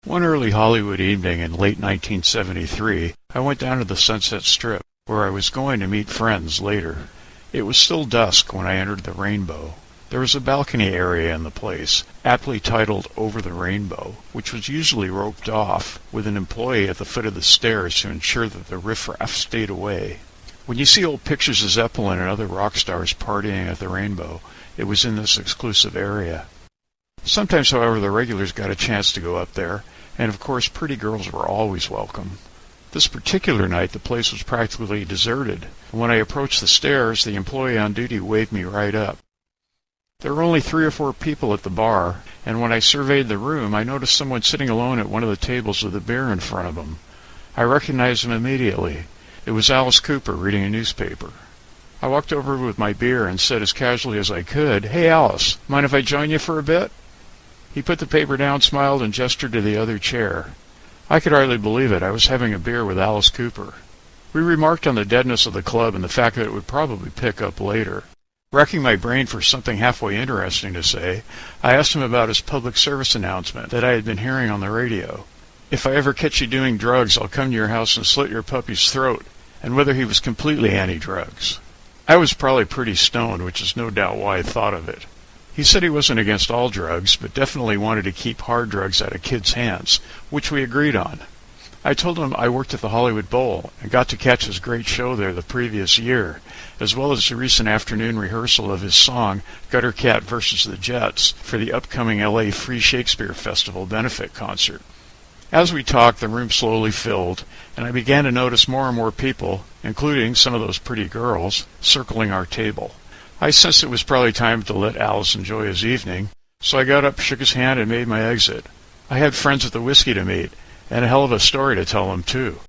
One early Hollywood evening in late 1973, I went down to the Sunset Strip, where I was going to meet friends later. It was still dusk when I entered the Rainbow. There was a balcony area in the place, aptly titled Over the Rainbow, which was usually roped off, with an employee at the foot of the stairs to ensure that the riffraff stayed away. When you see old pictures of Zeppelin and other rock stars partying at the Rainbow, it was in this exclusive area. Sometimes, however, the regulars got a chance to go up there, and of course pretty girls were always welcome. This particular night the place was practically deserted, and when I approached the stairs the employee on duty waved me right up. There were only 3 or 4 people at the bar, and when I surveyed the room I noticed someone sitting alone at one of the tables with a beer in front of him. I recognized him immediately. It was Alice Cooper reading a newspaper. I walked over with my beer and said as casually as I could, "Hey Alice, mind if I join you for a bit?" He put the paper down, smiled, and gestured to the other chair. I could hardly believe it. I was having a beer with Alice Cooper. We remarked on the deadness of the club and the fact that it would probably pick up later. Racking my brain for something halfway interesting to say, I asked him about his public service announcement that I had been hearing on the radio. If I ever catch you doing drugs, I'll come to your house and slit your puppy's throat, and whether he was completely anti-drugs. I was probably pretty stoned, which is no doubt why I thought of it. He said he wasn't against all drugs, but definitely wanted to keep hard drugs out of kids' hands, which we agreed on. I told him I worked at the Hollywood Bowl and got to catch his great show there the previous year, as well as the recent afternoon rehearsal of his song Gutter Cat vs. the Jets for the upcoming LA Free Shakespeare Festival benefit concert. As we talked, the room slowly filled, and I began to notice more and more people, including some of those pretty girls, circling our table. I sensed it was probably time to let Alice enjoy his evening, so I got up, shook his hand, and made my exit. I had friends at the whiskey to meet, and a hell of a story to tell them, too.